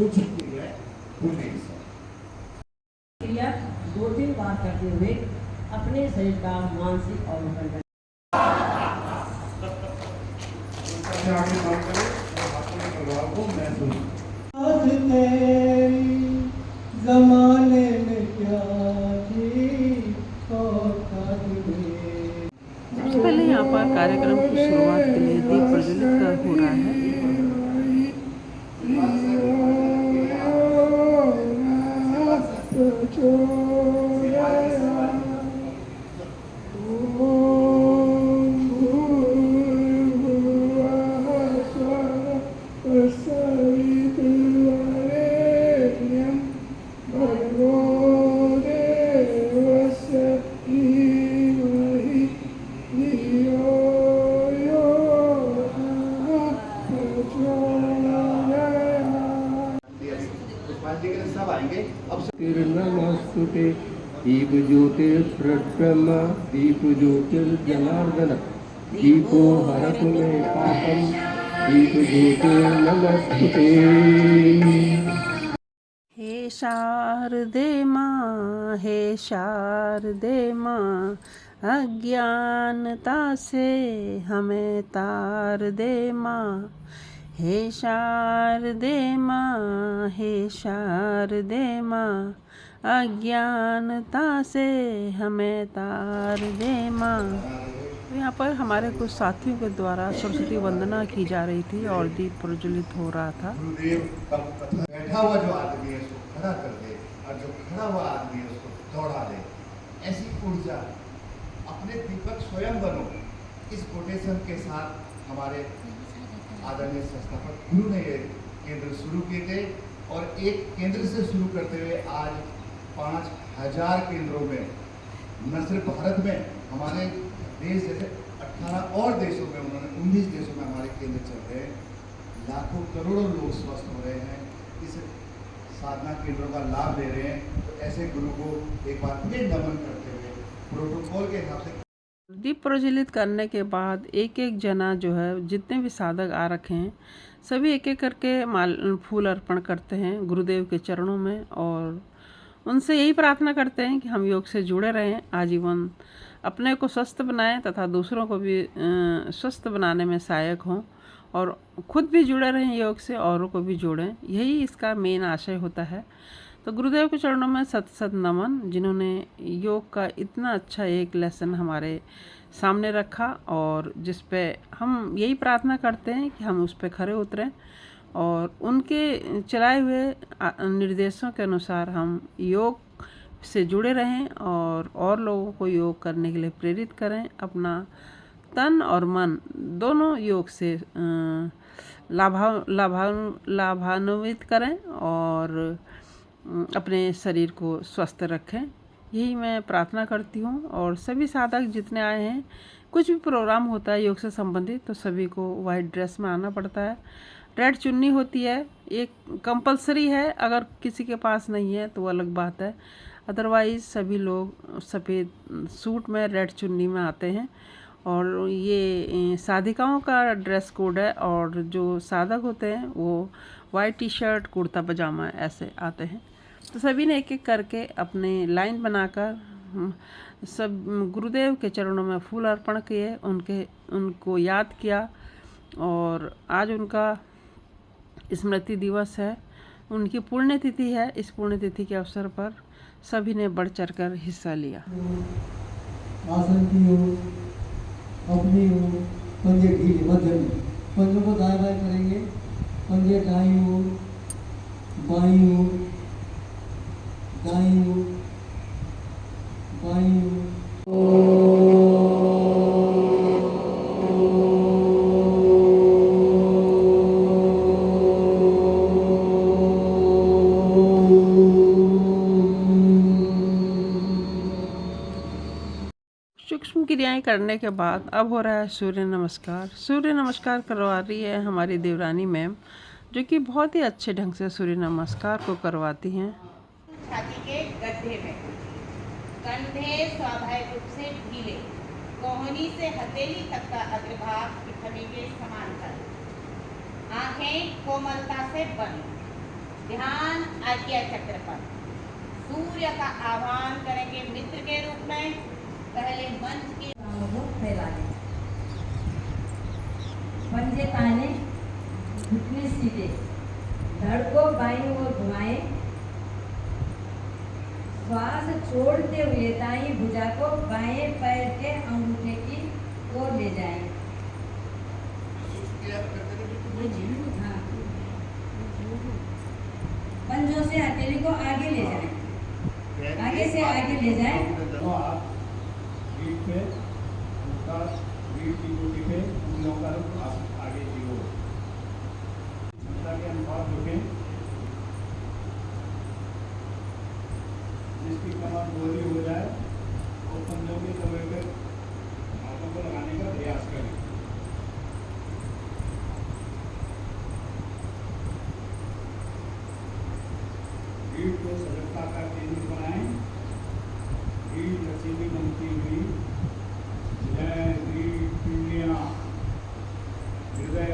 सुख सकती है वो नहीं सर। क्रिया 2-3 बार करते हुए अपने शरीर का मानसिक अवलोकन करें। आगे बात करें और अपने प्रभाव को महसूस ज़माने में क्या थी और सबसे पहले यहाँ पर कार्यक्रम की शुरुआत के लिए दीप प्रज्वलित हो रहा है। नमस्तुते दीप ज्योतिर्ब्रह्म दीप ज्योतिर्जनार्दन दीपो हरतु मे पापम दीप ज्योतिर्नमस्तुते। हे शारदे माँ, हे शारदे माँ, अज्ञानता से हमें तार दे माँ। हे शारदे माँ, हे शारदे माँ, अज्ञानता से हमें तार दे माँ। तो यहाँ पर हमारे कुछ साथियों के द्वारा सरस्वती वंदना की जा रही थी और दीप प्रज्वलित हो रहा था। गुरुदेव बैठा हुआ जो आदमी है उसको खड़ा कर दे और जो खड़ा हुआ आदमी है उसको दौड़ा दे। ऐसी ऊर्जा अपने दीपक स्वयं बनो। इस कोटेशन के साथ हमारे आदरणीय संस्थापक गुरु ने ये केंद्र शुरू किए थे और एक केंद्र से शुरू करते हुए आज 5000 केंद्रों में, न सिर्फ भारत में, हमारे देश जैसे 18 और देशों में, उन्होंने 19 देशों में हमारे केंद्र चल रहे हैं। लाखों करोड़ों लोग स्वस्थ हो रहे हैं, इस साधना केंद्रों का लाभ ले रहे हैं। तो ऐसे गुरु को एक बार फिर नमन करते हुए प्रोटोकॉल के हिसाब से दीप प्रज्वलित करने के बाद एक एक जना जो है, जितने भी साधक आ रखे हैं सभी एक एक करके फूल अर्पण करते हैं गुरुदेव के चरणों में और उनसे यही प्रार्थना करते हैं कि हम योग से जुड़े रहें, आजीवन अपने को स्वस्थ बनाएं तथा दूसरों को भी स्वस्थ बनाने में सहायक हों और खुद भी जुड़े रहें योग से, औरों को भी जोड़ें। यही इसका मेन आशय होता है। तो गुरुदेव के चरणों में सत सत नमन, जिन्होंने योग का इतना अच्छा एक लेसन हमारे सामने रखा और जिस पे हम यही प्रार्थना करते हैं कि हम उस पे खरे उतरें और उनके चलाए हुए निर्देशों के अनुसार हम योग से जुड़े रहें और लोगों को योग करने के लिए प्रेरित करें। अपना तन और मन दोनों योग से लाभान्वित करें और अपने शरीर को स्वस्थ रखें। यही मैं प्रार्थना करती हूँ। और सभी साधक जितने आए हैं, कुछ भी प्रोग्राम होता है योग से संबंधित तो सभी को वाइट ड्रेस में आना पड़ता है। रेड चुन्नी होती है, एक कंपलसरी है, अगर किसी के पास नहीं है तो वो अलग बात है। अदरवाइज़ सभी लोग सफ़ेद सूट में रेड चुन्नी में आते हैं और ये साधिकाओं का ड्रेस कोड है और जो साधक होते हैं वो वाइट टी शर्ट कुर्ता पजामा ऐसे आते हैं। तो सभी ने एक एक करके अपने लाइन बनाकर सब गुरुदेव के चरणों में फूल अर्पण किए, उनको याद किया और आज उनका स्मृति दिवस है, उनकी पुण्यतिथि है। इस पुण्यतिथि के अवसर पर सभी ने बढ़ चढ़ कर हिस्सा लिया। आसन की ओर अपनी ओर पंजे ढीले मध्य में, पंजों को दाएं बाएं करेंगे। पंजे दाईं ओर, बाईं ओर, दाईं ओर, बाईं ओर। सूक्ष्म क्रियाएं करने के बाद अब हो रहा है सूर्य नमस्कार। सूर्य नमस्कार करवा रही है हमारी देवरानी मैम, जो कि बहुत ही अच्छे ढंग से सूर्य नमस्कार को करवाती हैं। छाती के गड्ढे में, कंधे स्वाभाविक रूप से ढीले, कोहनी से हथेली तक का अग्रभाग पिठनी के समांतर, आंखें कोमलता से बंद, ध्यान आज्ञा चक्र पर। सूर्य का आह्वान करेंगे मित्र के रूप में। पहले मंच के को फैला दें। पंजे ताने, घुटने सीधे, धड़ को बाईं ओर घुमाएं। श्वास छोड़ते हुए दाईं भुजा को बाएं पैर के अंगूठे की ओर ले जाएं। हाँ। पंजों से हथेली को आगे ले जाएं। आगे से आगे ले जाएं। दोनों हाथ पीठ पे, ऊपर पीठ की चोटी पे, उंगलियों का रुख आगे की ओर। क्षमता के अनुसार झुकें। जिसकी कमर गोली हो जाए वो पंजों के तवे पे हाथों को लगाने का प्रयास करें। पीठ को सजगता का केंद्र बनाएं। पीठ लचीली बनती हुई जय पीठ पिंडियां हृदय।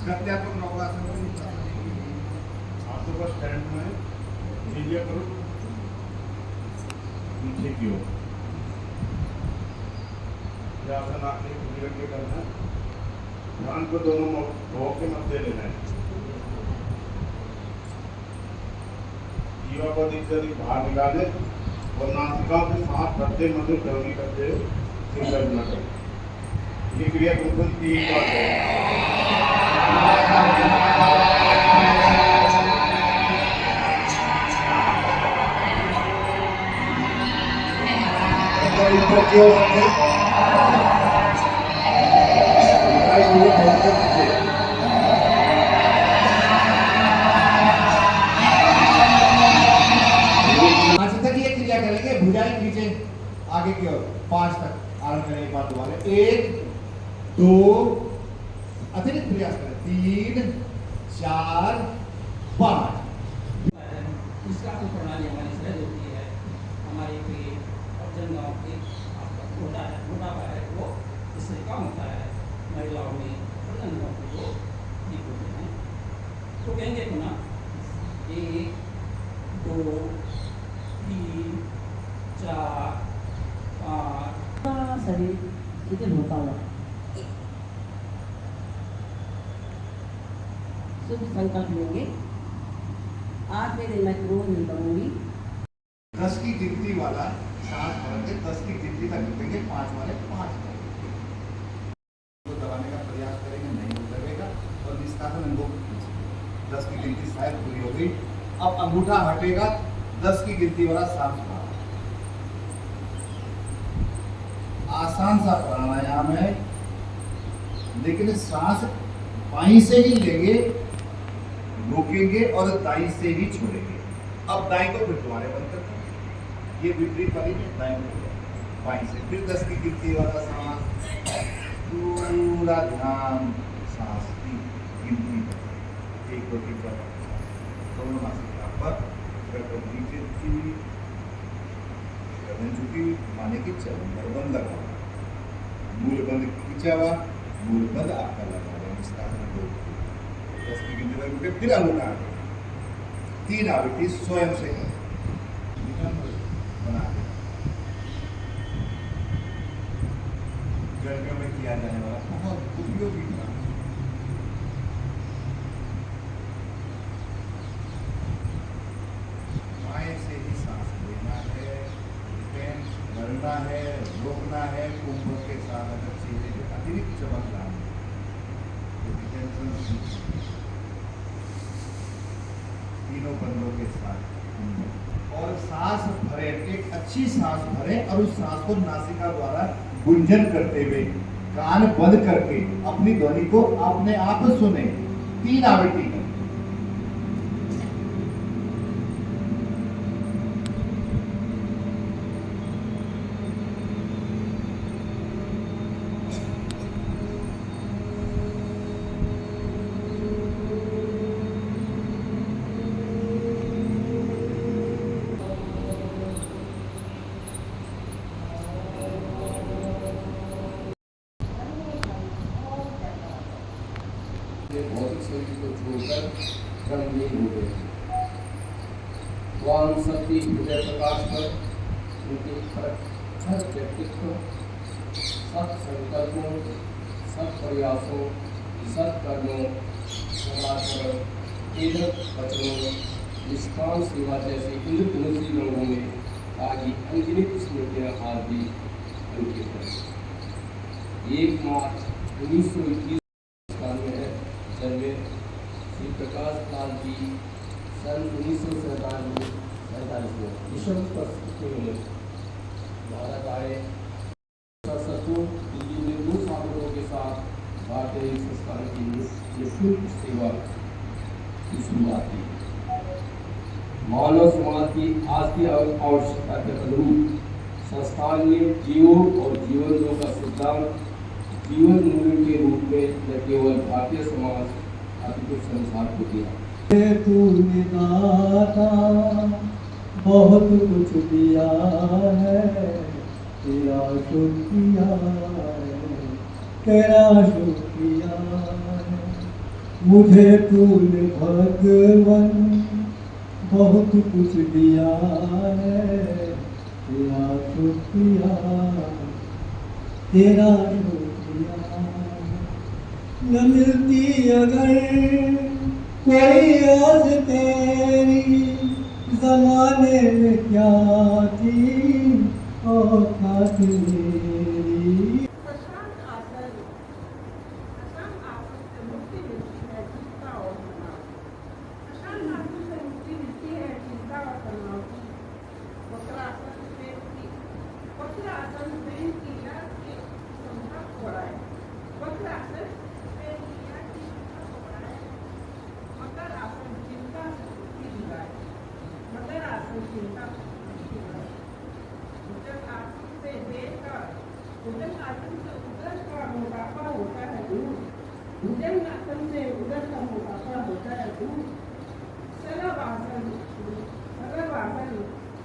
प्रत्यात्मक नौकासन हाथों पर स्टैंड में लीजिए करो नीचे की ओर। यह आसन आपने खुली के करना है। ध्यान को दोनों भोग के मध्य लेना है। जीवा को अधिक से अधिक बाहर निकाले और नासिका के साथ करते मधुर ध्वनि करते सिर करना चाहिए। ये क्रिया बिल्कुल 3 बार करेंगे। भुजाएं खींचे आगे की ओर 5 तक आरंभ करेंगे। एक बार दोबारा 1 2 अतिरिक्त प्रयास करें 3 4 5। इसका तो प्रणाली हमारी सहज होती है। हमारे पेट और जनगांव के आसपास मोटापा है वो इससे कम होता है। महिलाओं में और जनगांव के वो ठीक होते हैं। तो कहेंगे पुनः 1 2 3 4 5। शरीर शिथिल होता हुआ शुभ संकल्प लेंगे। 8वें दिन मैं क्रोध नहीं करूंगी। 10 की गिनती वाला सांस भरेंगे। 10 की गिनती तक रुकेंगे। 5 वाले 5 को दबाने का प्रयास करेंगे, नहीं हो लगेगा और निष्कासन अंगों को खींचेंगे। 10 की गिनती शायद पूरी हो गई। अब अंगूठा हटेगा। 10 की गिनती वाला सांस बाहर। आसान सा प्राणायाम है, लेकिन सांस बाईं से ही लेंगे, रोकेंगे और दाई से ही छोड़ेंगे। अब दाई को फिर दोबारा बंद करते हैं। ये विपरीत वाली में दाई को बाईं से फिर 10 की गिनती वाला सांस। पूरा ध्यान सांस की गिनती पर। 1 2 3 4 दोनों नासिका पर गर्दन नीचे झुकी हुई, गर्दन झुकी हुई माने की चरण बंद लगा, मूल बंद खींचा हुआ, मूल बंद आपका लगा हुआ। इसका 10 की गिनती तक रुके, फिर अंगूठा 3 आवृत्ति स्वयं से बना दे। गर्मियों में किया जाने वाला बहुत उपयोगी काम। बाएं से ही सांस लेना है, भरना है, रोकना है। कुंभ के साथ अगर चीजें अतिरिक्त चमक रहा है तीनों बंदों के साथ और सांस भरे, एक अच्छी सांस भरे और उस सांस को नासिका द्वारा गुंजन करते हुए कान बंद करके अपनी ध्वनि को अपने आप सुने। 3 आवृत्ति करें। भौतिक शरीर को छोड़कर कर्म नहीं हो गए। वाम शक्ति हृदय प्रकाश पर उनके हर व्यक्तित्व, सत संकल्पों, सत प्रयासों, सत कर्मों, सदाचरण, तीर्थ वचनों, निष्काम सेवा जैसे इंद्रधनुषी रंगों में ताकि अनगिनत स्मृतियाँ आज भी अंकित हैं। 1 मार्च 1921 में है जन्मे श्री प्रकाश लाल जी सन 1947 में विषम परिस्थितियों में भारत आए। दिल्ली में 2 छात्रों के साथ भारतीय संस्थान की निःशुल्क सेवा की शुरुआत की। मानव समाज की आज की आवश्यकता के अनुरूप संस्थान ने जीवन और जीवन का सिद्धांत जीवन मूल्य के रूप में न केवल भारतीय समाज अपितु संसार को दिया। तूने दाता बहुत कुछ दिया है, तेरा शुक्रिया है, तेरा शुक्रिया है। मुझे तूने भगवान बहुत कुछ दिया है, तेरा शुक्रिया, तेरा शुक्रिया। न मिलती अगर कोई आस तेरी, ज़माने में क्या थी औकात मेरी।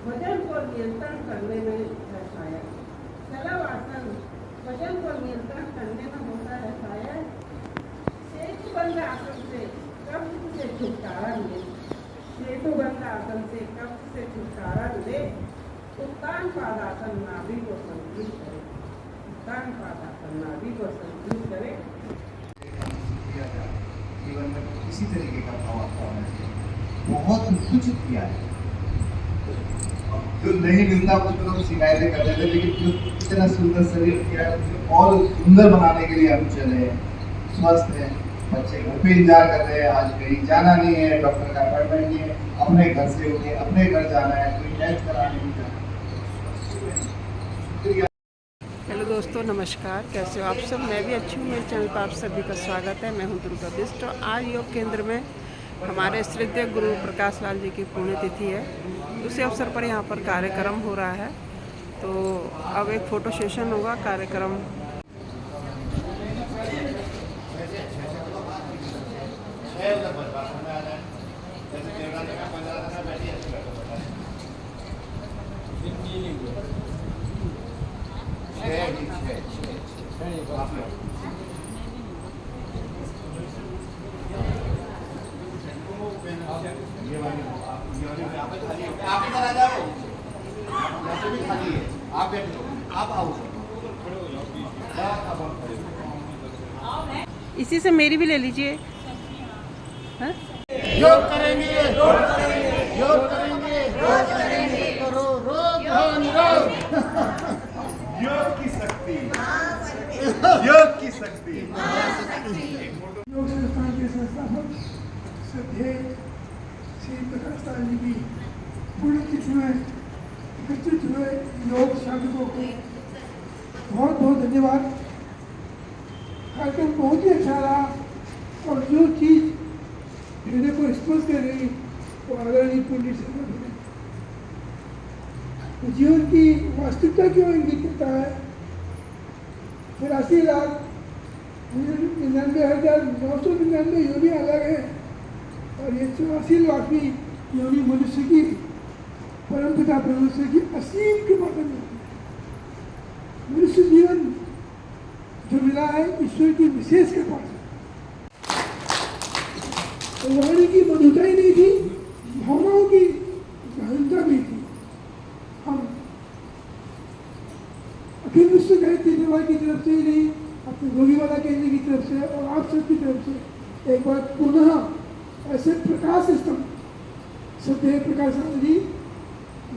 वजन को नियंत्रण करने में रहता है। शलभासन वजन को नियंत्रण करने में होता है शायद। सेतुबंध आसन से कब्ज से छुटकारा मिले। सेतुबंध आसन से कब्ज से छुटकारा मिले। उत्तान पादासन नाभि को संतुलित करे। उत्तान पादासन नाभि को संतुलित करे। जीवन में इसी तरीके का भाव आपका होना चाहिए। बहुत कुछ किया है, जो नहीं मिलता उसको तो शिकायतें करते थे, लेकिन जो इतना सुंदर शरीर किया है उसे और सुंदर बनाने के लिए हम चले हैं। स्वस्थ हैं, बच्चे घर पे इंतजार कर रहे हैं, आज कहीं जाना नहीं है, डॉक्टर का अपॉइंटमेंट नहीं है, अपने घर से उठे अपने घर जाना है, कोई टेस्ट कराने नहीं जाना। हेलो दोस्तों, नमस्कार। कैसे हो आप सब? मैं भी अच्छी हूँ। मेरे चैनल पर आप सभी का स्वागत है। मैं हूँ दुर्गा बिस्ट। आज योग केंद्र में हमारे श्रद्धेय गुरु प्रकाश लाल जी की पुण्यतिथि है। उसी अवसर पर यहाँ पर कार्यक्रम हो रहा है। तो अब एक फ़ोटो सेशन होगा। कार्यक्रम इसी से मेरी भी ले लीजिए। हाँ? योग करेंगे, योग करेंगे, योग करेंगे, योग करेंगे, करो रोग निरोग। योग की शक्ति, योग की शक्ति। योग संस्थान के संस्थापक श्रद्धेय श्री प्रकाश लाल जी की पुण्यतिथि में उपस्थित हुए योग साधकों को बहुत बहुत धन्यवाद। कार्यक्रम बहुत ही अच्छा रहा और जो चीज़ हृदय को स्पर्श कर रही वो आदरणीय पंडित से जीवन की वास्तविकता क्यों इंगित करता है। 83,99,999 योनि अलग है और ये 84,00,000वीं योनि मनुष्य की परमपिता परमेश्वर की असीम कृपा बन जाती है। मनुष्य जीवन जो मिला है ईश्वर की विशेष कृपा से। तो वाणी की मधुरता ही नहीं थी, भावनाओं की अखिल विश्व गायत्री परिवार की तरफ से ही नहीं, अपने गोगीवाला केंद्र की तरफ से और आप सबकी तरफ से एक बार पुनः ऐसे प्रकाश स्तंभ श्रद्धेय प्रकाशानंद जी,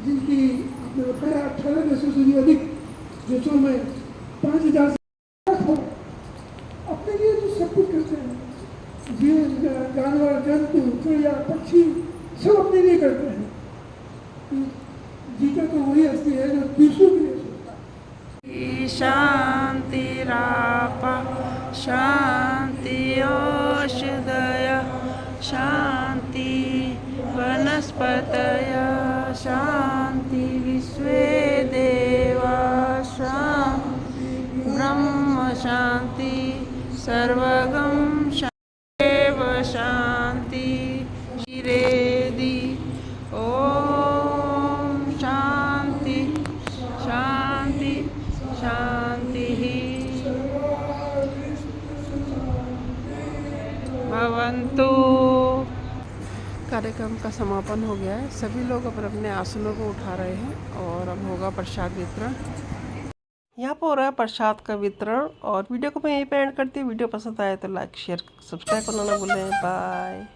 जिनकी आपने बताया 18 देशों से भी अधिक देशों में 5000 हो, अपने लिए जो सब कुछ करते हैं, जीव जानवर जंतु चिड़िया पक्षी सब अपने लिए करते हैं। जीता तो वही हस्ती है जो दूसरों के लिए सोचता है। शान्तिरापा शान्ति औषधय शान्ति वनस्पतय शान्ति विश्वे देवा शान्ति ब्रह्म शान्ति सर्वगं शान्तिरेव शान्ति शिरेदि ॐ शान्ति शान्ति शान्तिः भवन्तु। कार्यक्रम का समापन हो गया है। सभी लोग अपने अपने आसनों को उठा रहे हैं और अब होगा प्रसाद वितरण। यहाँ पर हो रहा है प्रसाद का वितरण और वीडियो को मैं यहीं पे एंड करती हूँ। वीडियो पसंद आए तो लाइक शेयर सब्सक्राइब करना ना भूलें। बाय।